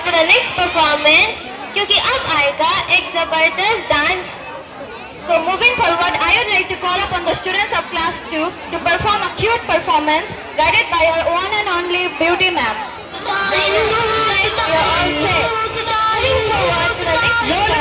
on to the next performance क्योंकि अब आएगा एक जबरदस्त dance. So moving forward, I would like to call upon the students of class 2 to perform a cute performance guided by our one and only beauty ma'am. You're all set. Moving forward to the next performance.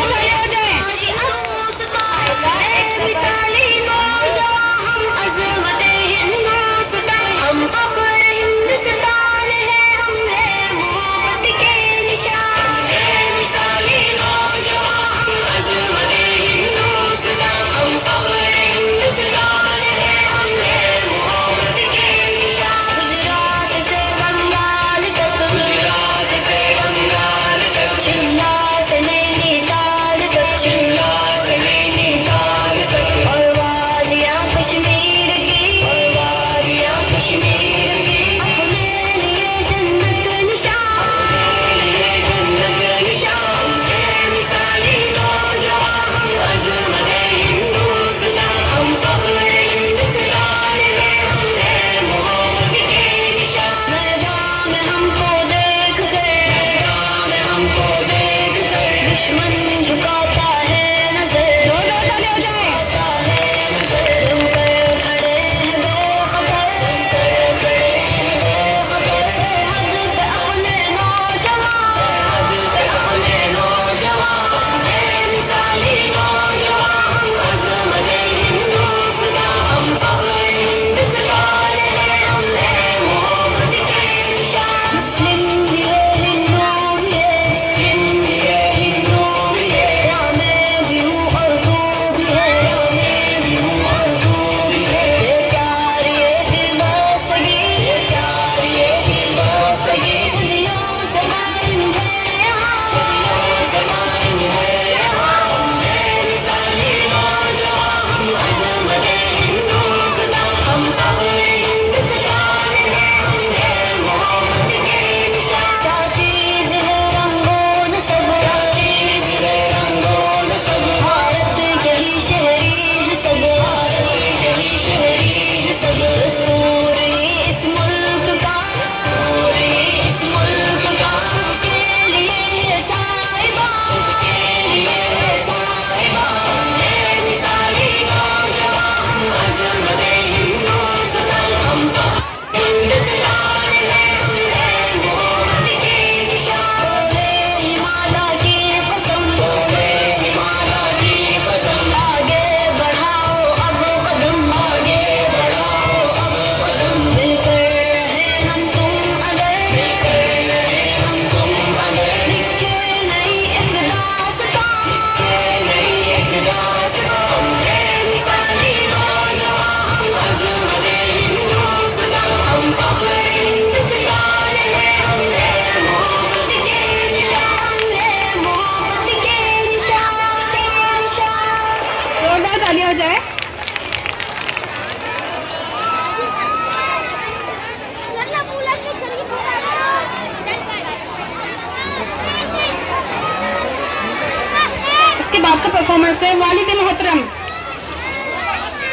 आपका performance है वालिद मोहतरम.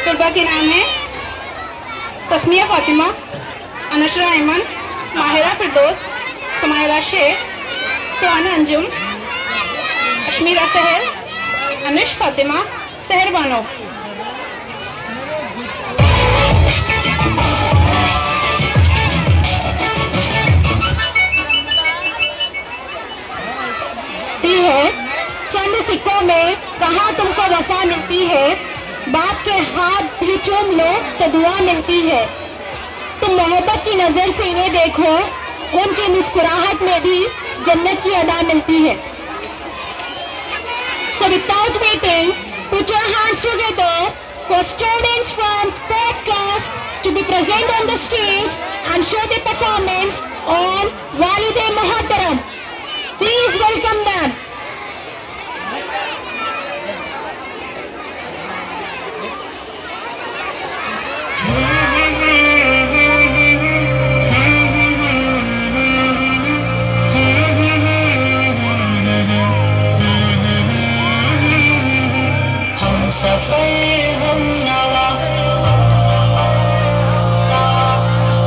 तलबा के नाम है तस्मिया फातिमा, अनशरा ऐमन, माहिरा फिरदौस, समायरा शेख, सुहाना अंजुम, अशमीरा सहर, अनिश फातिमा, सहर बानो. चंद सिक्कों में कहाँ तुमको वफा मिलती है, बाप के हाथ भी चूम लो तो दुआ मिलती है. तुम मोहब्बत की नजर से इन्हें देखो, उनकी मुस्कुराहट में भी जन्नत की अदा मिलती है. So without waiting, put your hands together for students from 4th class to be present on the stage and show their performance on Walid Mohatram. Please welcome them.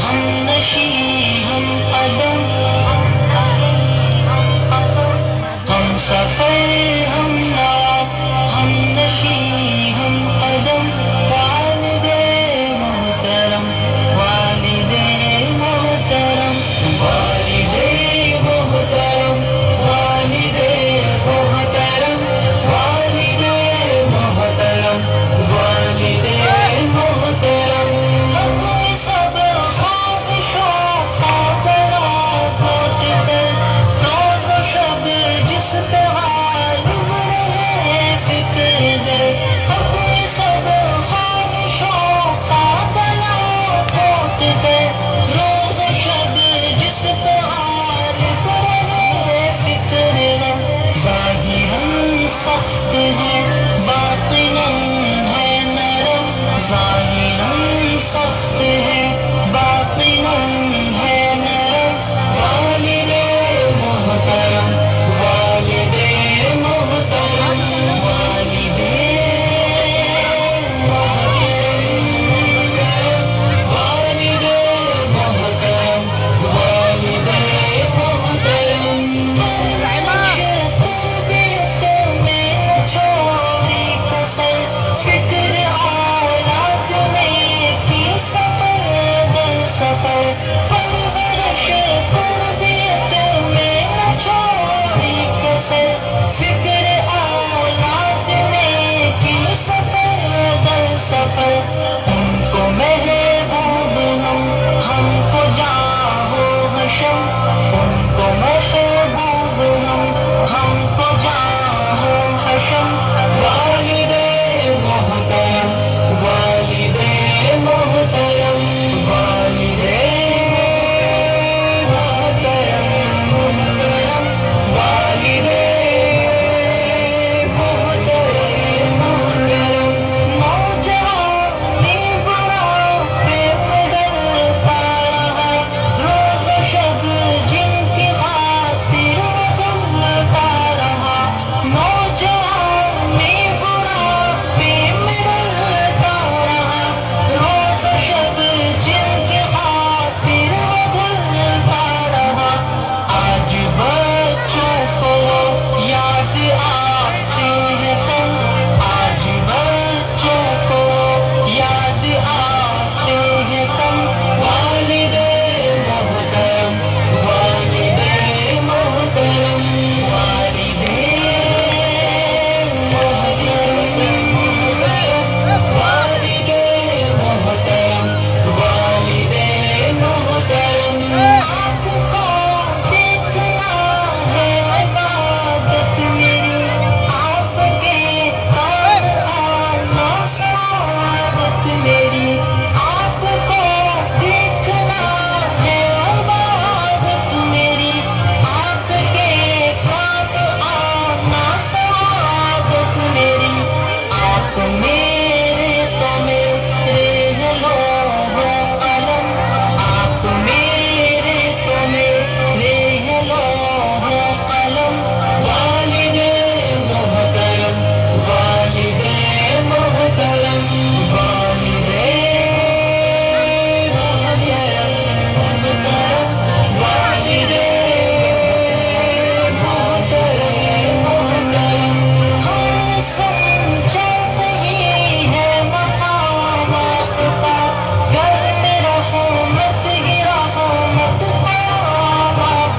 हम नशी हम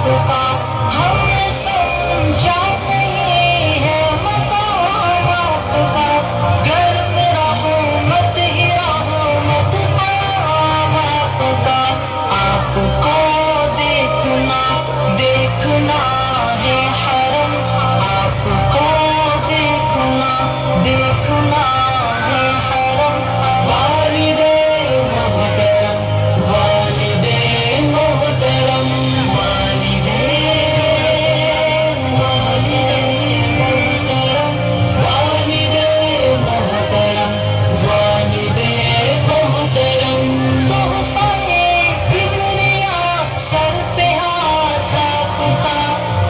आपका हमने समझा नहीं है मकाम आपका घर में रहमत ही रहमत पाम आपका आपको देखना देखना है हरम आपको देखना देखना है हरम वालिदे मोहतरम वालिदे मोहतरम वालिदे मोहतरम वालिदे मोहतरम वालिदे मोहतरम तोहफे किबरिया सर पे हाथ आपका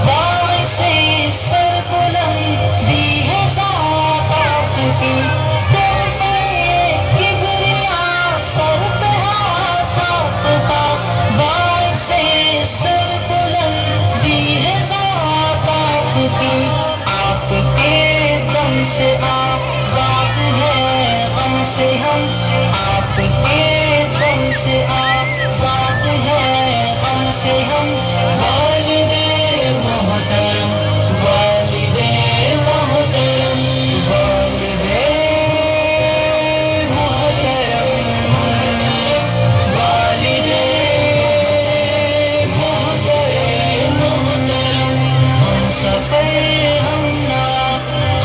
बाइसे सरबुलंदी है ज़ात आपकी तोहफे किबरिया सर पे हाथ आपका बाइसे सरबुलंदी है ज़ात आपकी आपके दम से आज़ाद है गम से हम आपके दम से आज़ाद है गम से हम वालिदे मोहतरम वालिदे मोहतरम वालिदे मोहतरम वालिदे मोहतरम हम सफर हम ना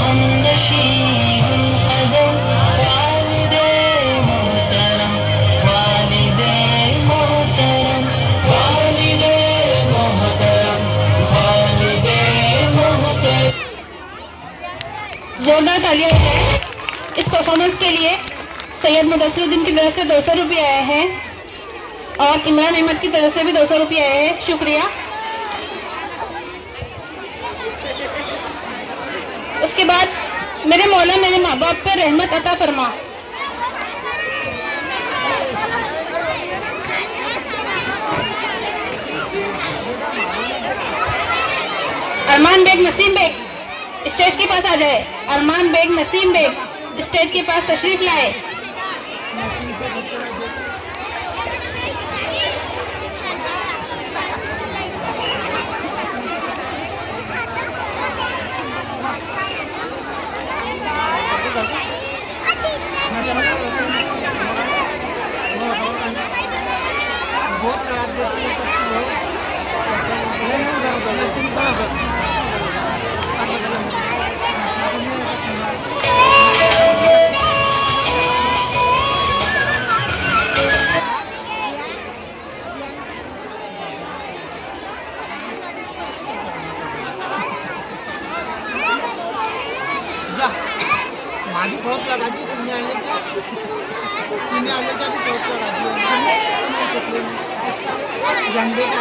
हम नशी हम कदम वालिदे मोहतरम वालिदे मोहतरम वालिदे मोहतरम वालिदे मोहतरम जोरदार तालियां हो जाए इस परफॉर्मेंस के लिए। सैयद मुदस्सिरुद्दीन की तरफ से 200 रुपये आए हैं और इमरान अहमद की तरफ से भी 200 रुपये आए हैं। शुक्रिया। उसके बाद मेरे मौला मेरे माँ बाप पर रहमत अता फरमा। अरमान बेग नसीम बेग स्टेज के पास आ जाए। अरमान बेग नसीम बेग स्टेज के पास तशरीफ लाए। माझी टोप लगा दी तुमने आने का भी टोप लगा दी झंडे का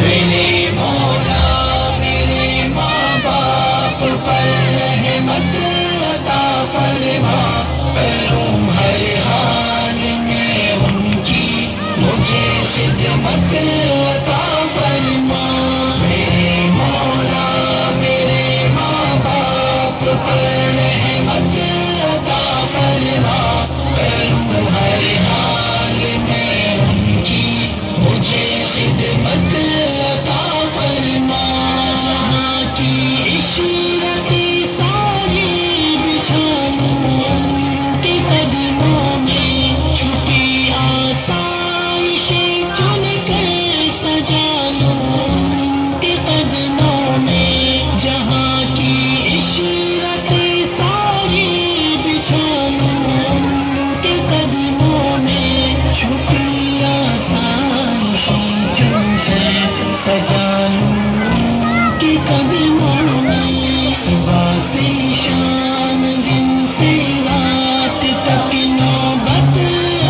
मेरे मौला मेरे माँ बाप पर रहमत अता फरमा करूँ हर हाल में उनकी मुझे खिदमत अता फरमा मेरे मौला मेरे माँ बाप पर रहमत अता फरमा करूँ हर हाल में उनकी मुझे खिदमत अता फरमा जहाँ की इशरती सारी बिछानूं उनके कदमों में छुपी आसाइशें चुन कर सजा लूं उनके कदमों में जहाँ की इशरती सारी बिछानूं उनके कदमों में छुपी आसाइशें चुन कर सजा लूं उनके कदमों में सुबह से शाम दिन से रात तक नौबत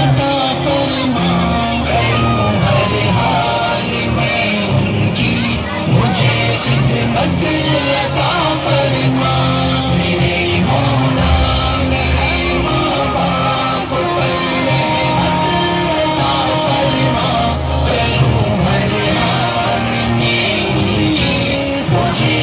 अता फरमा करूँ हर हाल में उनकी मुझे खिदमत अता फरमा मेरे मौला मेरे माँ बाप पर रहमत अता फरमा करूँ हर हाल में उनकी मुझे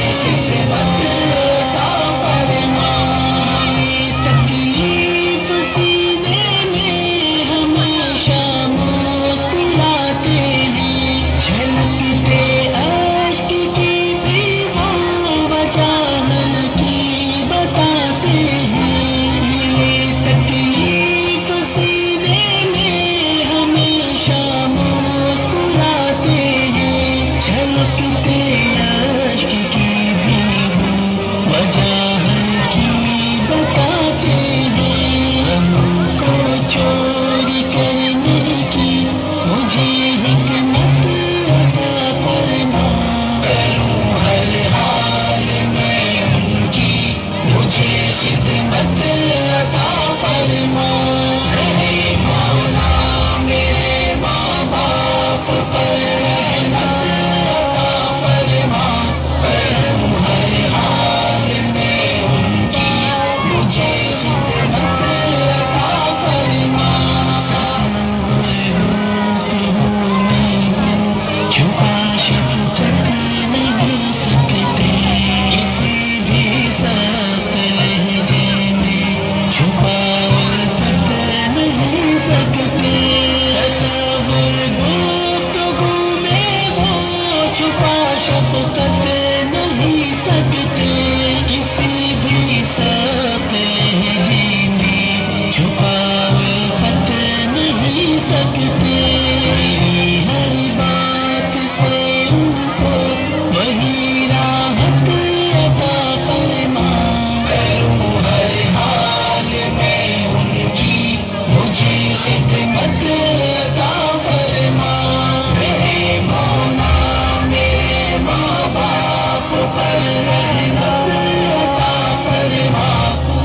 रहमत अता फरमा,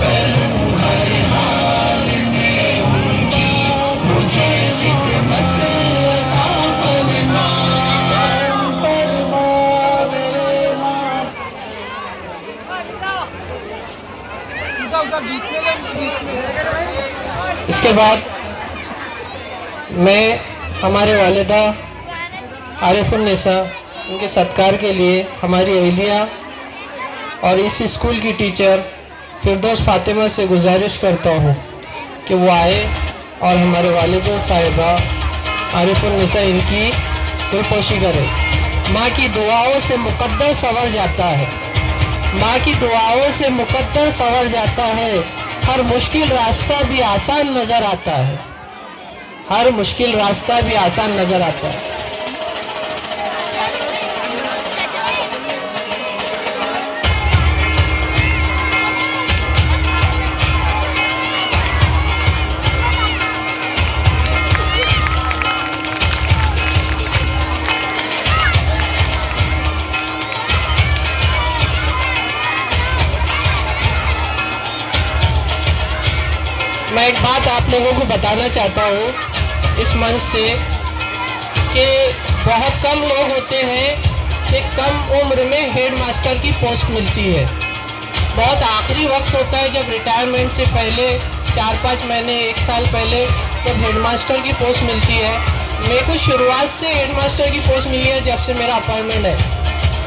करूं हर हाल में उनकी, मुझे खिदमत अता फरमा। उधर बीच में इसके बाद मैं हमारे वालिदा आरिफुन्निसा उनके सत्कार के लिए हमारी अहलिया और इस स्कूल की टीचर फिरदौस फातिमा से गुजारिश करता हूँ कि वो आए और हमारे वालिदा साहिबा आरिफुन्निसा इनकी दिलपोशी करें। माँ की दुआओं से मुकद्दर संवर जाता है, माँ की दुआओं से मुकद्दर संवर जाता है। हर मुश्किल रास्ता भी आसान नज़र आता है, हर मुश्किल रास्ता भी आसान नज़र आता है। मैं एक बात आप लोगों को बताना चाहता हूँ इस मंच से कि बहुत कम लोग होते हैं कि कम उम्र में हेड मास्टर की पोस्ट मिलती है। बहुत आखिरी वक्त होता है जब रिटायरमेंट से पहले 4-5 महीने 1 साल पहले जब हेड मास्टर की पोस्ट मिलती है। मेरे को शुरुआत से हेड मास्टर की पोस्ट मिली है जब से मेरा अपॉइंटमेंट है।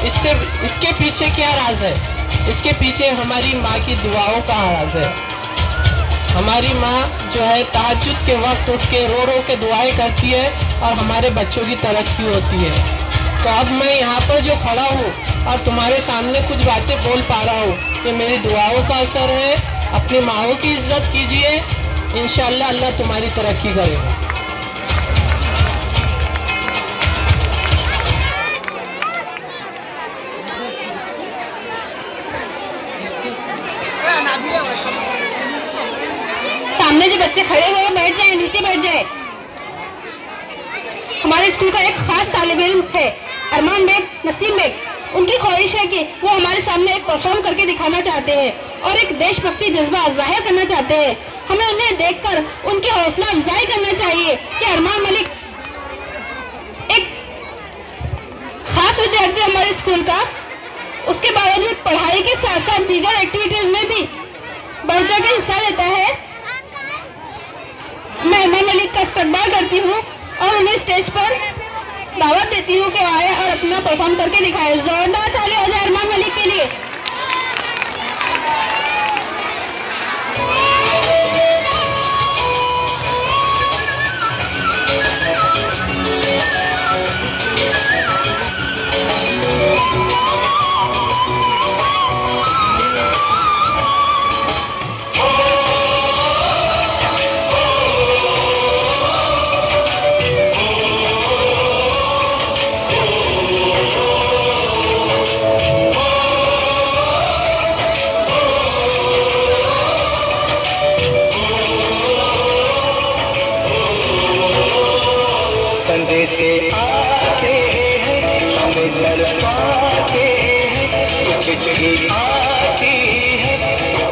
इसके पीछे क्या राज है? इसके पीछे हमारी माँ की दुआओं का राज है। हमारी माँ जो है तहज्जुद के वक्त उठ के रो रो के दुआएं करती है और हमारे बच्चों की तरक्की होती है। तो अब मैं यहाँ पर जो खड़ा हूँ और तुम्हारे सामने कुछ बातें बोल पा रहा हूँ कि मेरी दुआओं का असर है। अपनी माँओं की इज्जत कीजिए, इंशाअल्लाह अल्लाह तुम्हारी तरक्की करेगा। सामने जो बच्चे खड़े हुए हैं बैठ जाए, नीचे बैठ जाए। हमारे स्कूल का एक खास तालिब इल्म है अरमान बेग, नसीम बेग। उनकी ख्वाहिश है कि वो हमारे सामने एक परफॉर्म करके दिखाना चाहते हैं और एक देशभक्ति जज्बा जाहिर करना चाहते हैं। हमें उन्हें देखकर उनकी हौसला अफजाई करना चाहिए कि अरमान मलिक एक खास विद्यार्थी हमारे स्कूल का, उसके बावजूद पढ़ाई के साथ साथ दीगर एक्टिविटीज में भी बढ़ चढ़ के हिस्सा लेता है। मैं अरमान मलिक का इस्तकबाल करती हूँ और उन्हें स्टेज पर दावत देती हूँ कि आए और अपना परफॉर्म करके दिखाए। जोरदार ताली हो जाए अरमान मलिक के लिए। से आते हैं हमें तड़पाते हैं, चिट्ठी आती है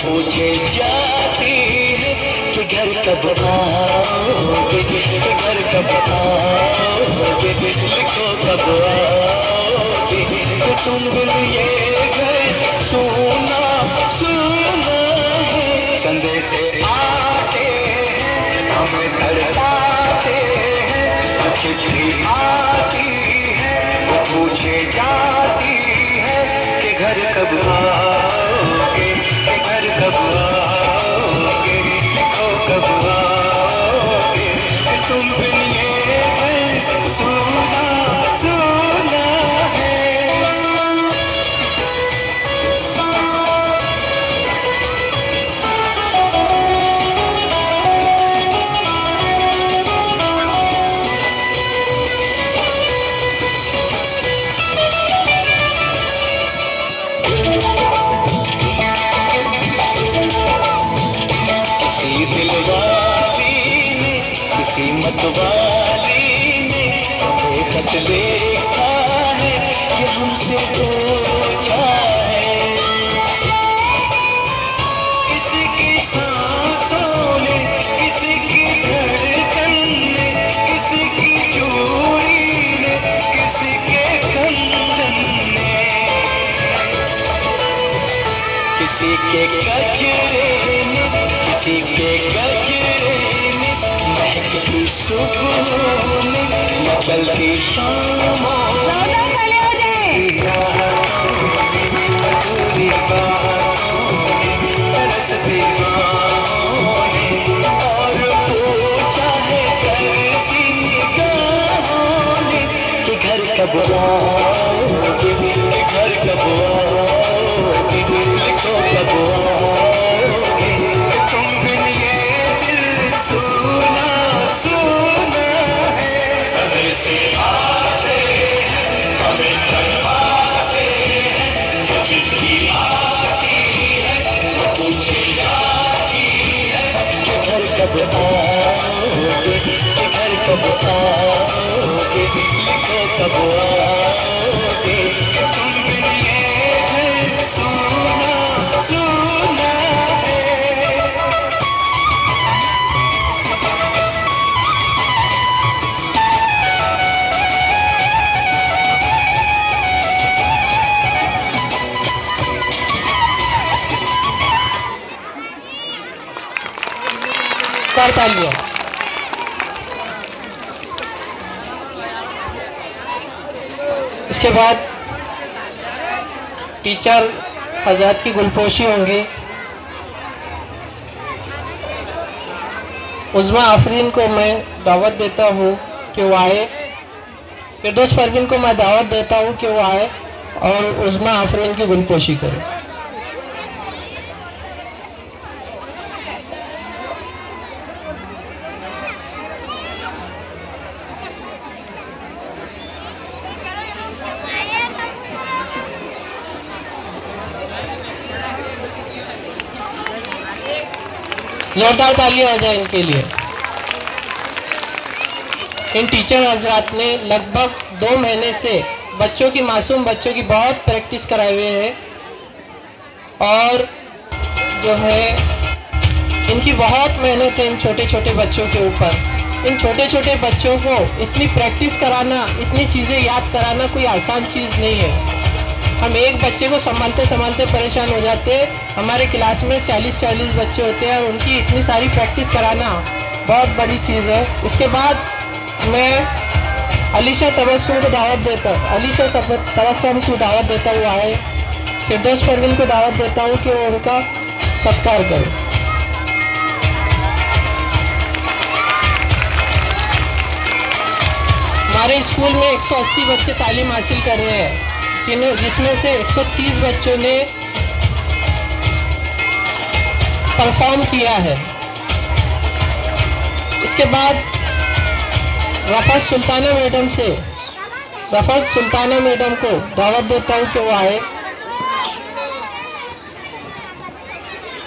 पूछे जाती है कि घर कब आओगे, कि घर कब आओगे, लिखो कब आओगे, कि तुम बिन ये घर सुना सुना है। संदेश आते हैं हमें तड़पाते हैं, चिट्ठी आती है वो पूछे जाती है कि घर कब आओगे, कि घर कब आओगे, लिखो कब आओगे, कि तुम बिन ये घर सुना सुना है। किसी मतवाली ने खत लिखा है कि हमसे पूछा है, किसी के गजरे में, किसी के गजरे में, महकती सुबह में, मचलती शामों में, अधूरी बातों में, तरसती बाहों ने, और पूछा है तरसी निगाहों ने कि घर कब आओगे, कि घर कब आओगे, लिखो कब आओगे, तुम बिन ये दिल सुना सुना है। सजर से आते हैं हमें तड़पाते हैं, वो चिट्ठी आती है वो पूछे जाती है कि घर कब आओगे, कि घर कब आओगे, लिखो कब आओगे, तुम बिन ये दिल सुना सुना है। करतालियां। इसके बाद टीचर हजरत की गुलपोशी होंगी। उज़्मा आफरीन को मैं दावत देता हूँ कि वो आए, फिरदौस परवीन को मैं दावत देता हूँ कि वो आए और उज़्मा आफरीन की गुलपोशी करें। जोरदार तालियां हो जाए इनके लिए। इन टीचर हजरात ने लगभग 2 महीने से बच्चों की, मासूम बच्चों की बहुत प्रैक्टिस कराए हुए हैं और जो है इनकी बहुत मेहनत है इन छोटे छोटे बच्चों के ऊपर। इन छोटे छोटे बच्चों को इतनी प्रैक्टिस कराना, इतनी चीज़ें याद कराना कोई आसान चीज़ नहीं है। हम एक बच्चे को संभालते संभालते परेशान हो जाते हैं। हमारे क्लास में 40-40 बच्चे होते हैं और उनकी इतनी सारी प्रैक्टिस कराना बहुत बड़ी चीज़ है। इसके बाद मैं अलीशा तबस्सुम को दावत देता हूँ, अलीशा तबस्सुम को दावत देता हुआ आए। फिरदौस परवीन को दावत देता हूँ कि वो उनका सत्कार करें। हमारे स्कूल में 180 बच्चे तालीम हासिल कर रहे हैं, जिसमें से 130 बच्चों ने परफॉर्म किया है। इसके बाद रफ़त सुल्ताना मैडम को दावत देता हूँ कि वो आए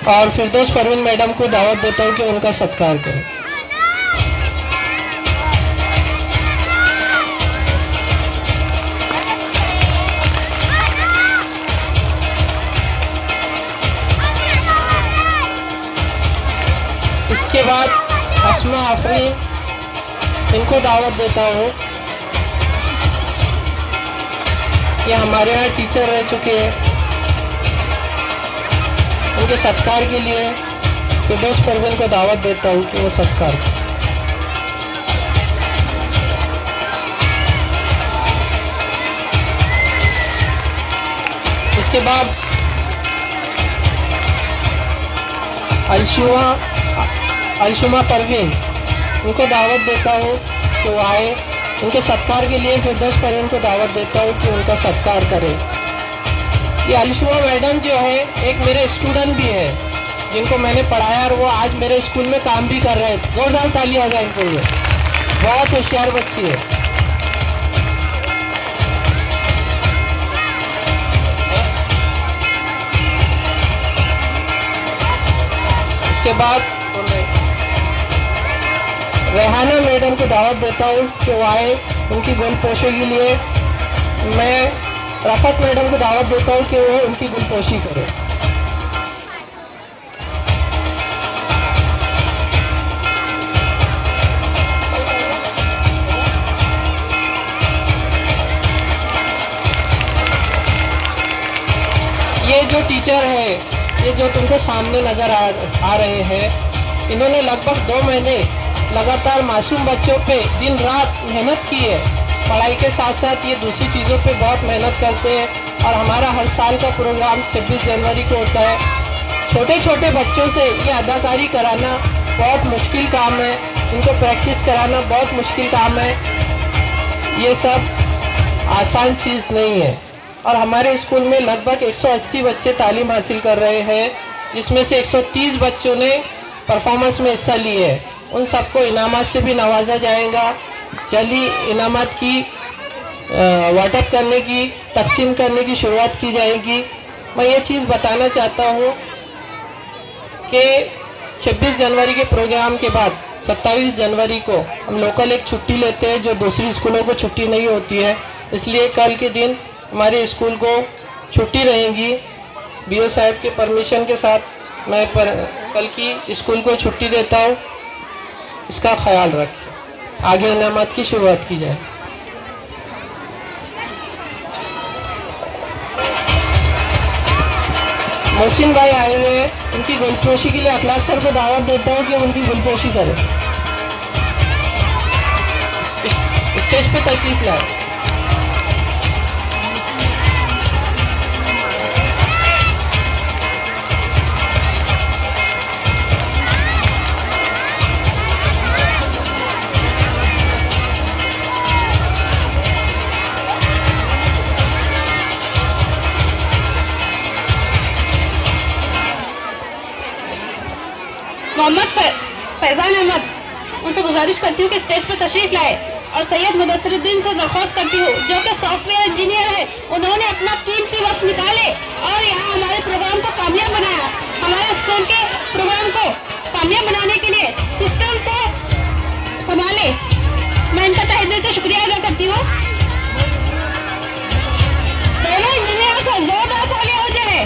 और फिरदौस परवीन मैडम को दावत देता हूँ कि उनका सत्कार करें। इसके बाद अस्मा आफरीन, इनको दावत देता हूँ। ये हमारे यहाँ टीचर रह चुके हैं। उनके सत्कार के लिए फिरदौस परवीन को दावत देता हूँ कि वो सत्कार करें। इसके बाद अलशुमा परवीन, उनको दावत देता हूँ कि वो आए। उनके सत्कार के लिए फिरदौस परवीन को दावत देता हूँ कि उनका सत्कार करें। ये अलशुमा मैडम जो है एक मेरे स्टूडेंट भी है, जिनको मैंने पढ़ाया और वो आज मेरे स्कूल में काम भी कर रहे हैं। जोरदार तालियां हो जाए इनके लिए। बहुत होशियार बच्ची है। इसके बाद रेहाना मैडम को दावत देता हूँ कि वो आए। उनकी गुलपोशी के लिए मैं रफ़त मैडम को दावत देता हूँ कि वो उनकी गुलपोशी करें। ये जो टीचर है ये जो तुमको सामने नज़र आ रहे हैं, इन्होंने लगभग 2 महीने लगातार मासूम बच्चों पे दिन रात मेहनत की है। पढ़ाई के साथ साथ ये दूसरी चीज़ों पे बहुत मेहनत करते हैं और हमारा हर साल का प्रोग्राम 26 जनवरी को होता है। छोटे छोटे बच्चों से ये अदाकारी कराना बहुत मुश्किल काम है, इनको प्रैक्टिस कराना बहुत मुश्किल काम है। ये सब आसान चीज़ नहीं है। और हमारे स्कूल में लगभग 180 बच्चे तालीम हासिल कर रहे हैं, जिसमें से 130 बच्चों ने परफॉर्मेंस में हिस्सा लिए है। उन सबको इनामात से भी नवाजा जाएगा। जल्दी इनामात की वाटअप करने की, तकसीम करने की शुरुआत की जाएगी। मैं ये चीज़ बताना चाहता हूँ कि 26 जनवरी के प्रोग्राम के बाद 27 जनवरी को हम लोकल एक छुट्टी लेते हैं, जो दूसरी स्कूलों को छुट्टी नहीं होती है। इसलिए कल के दिन हमारे स्कूल को छुट्टी रहेगी। बीओ साहब के परमिशन के साथ मैं कल की स्कूल को छुट्टी देता हूँ। इसका ख्याल रखें। आगे इनामात की शुरुआत की जाए। मोहसिन भाई आए हुए हैं, उनकी गुलपोशी के लिए अखलाक सर को दावत देता हूँ कि उनकी गुलपोशी करें। स्टेज पे तशरीफ लाए। मोहम्मद फैजान अहमद, उनसे गुजारिश करती हूँ कि स्टेज पर तशरीफ लाए। और सैयद मुदस्सिरुद्दीन से दरख्वास्त करती हूँ, जो कि सॉफ्टवेयर इंजीनियर है, उन्होंने अपना कीमती वक्त निकाले और यहाँ हमारे प्रोग्राम को कामयाब बनाया। हमारे स्कूल के प्रोग्राम को कामयाब बनाने के लिए सिस्टम को संभाले। मैं इनका तहे दिल से शुक्रिया अदा करती हूँ। दोनों इंजीनियर से जोरदार तालियां हो जाए।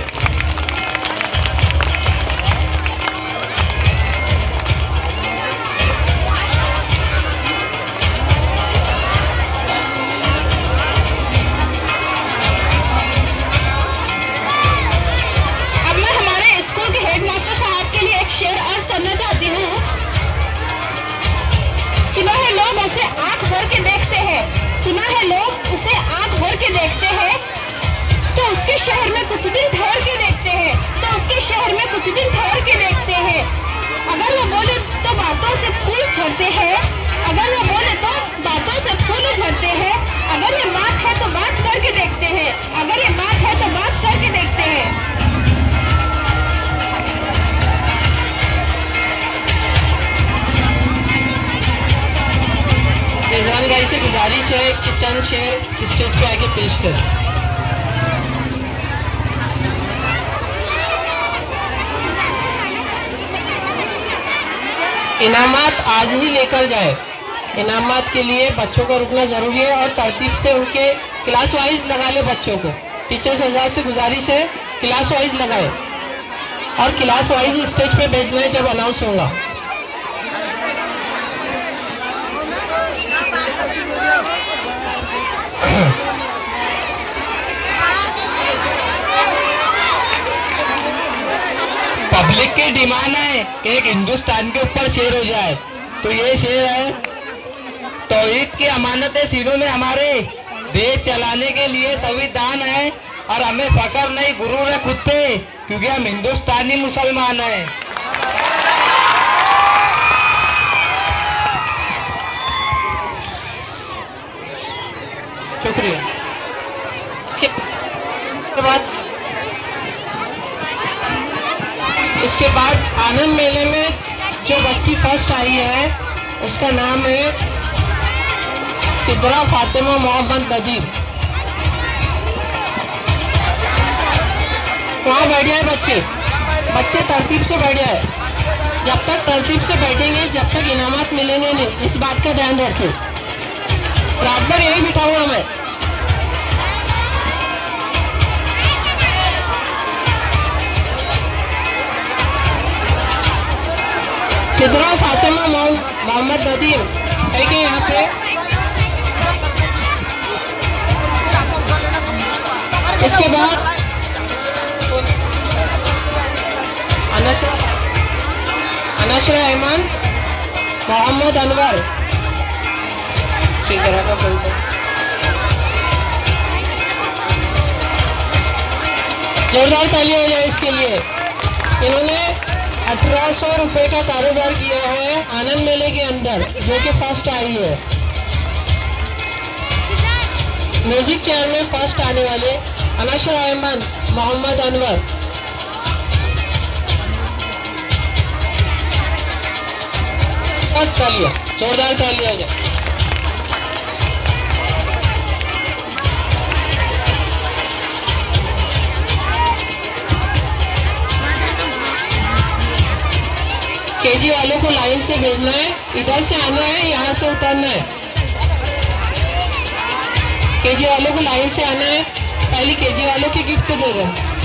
शेर अर्ज करना चाहती हूँ। सुना है लोग उसे आंख भर के देखते हैं, सुना है लोग उसे आंख भर के देखते हैं, तो उसके शहर में कुछ दिन ठहर के देखते हैं, तो उसके शहर में कुछ दिन ठहर के देखते हैं। अगर वो बोले तो बातों से फूल झड़ते हैं, अगर वो बोले तो बातों से फूल झड़ते हैं। अगर ये बात है तो बात करके देखते हैं, अगर ये बात है तो बात करके देखते हैं। रिजवान भाई से गुजारिश है कि चंद शेर स्टेज पे आके पेश करें। इनामात आज ही लेकर जाए। इनामात के लिए बच्चों का रुकना ज़रूरी है और तरतीब से उनके क्लास वाइज लगा ले बच्चों को। टीचर्स हज़रात से गुजारिश है क्लास वाइज लगाए और क्लास वाइज स्टेज पे भेजना है जब अनाउंस होगा। पब्लिक की डिमांड है कि एक हिंदुस्तान के ऊपर शेर हो जाए, तो ये शेर है। तौहीद की अमानत सीनों में हमारे देश चलाने के लिए संविधान है और हमें फख्र नहीं गुरूर है खुद पे, क्योंकि हम हिंदुस्तानी मुसलमान हैं। शुक्रिया। इसके बाद आनंद मेले में जो बच्ची फर्स्ट आई है उसका नाम है सिद्रा फातिमा मोहम्मद नजीब। वहाँ बैठ जाए बच्चे तरतीब से बैठ जाए। जब तक तरतीब से बैठेंगे जब तक इनामात मिलेंगे नहीं, इस बात का ध्यान रखें। रात भर यही बिठाऊंगा मैं। सिद्रा फातिमा मोहम्मद नदीम है कि यहाँ पे इसके बाद अनाशरा ऐमान, मोहम्मद अनवर। जोरदार तालियां हो जाए इसके लिए। इन्होंने 1800 रुपए का कारोबार किया है आनंद मेले के अंदर, जो कि फर्स्ट आई है। म्यूजिक चेयर में फर्स्ट आने वाले अनाशरा ऐमान, मोहम्मद अनवर। तालियां, जोरदार तालियां हो जाए। केजी वालों को लाइन से भेजना है, इधर से आना है, यहाँ से उतरना है। केजी वालों को लाइन से आना है, पहले केजी वालों की गिफ्ट दे दें।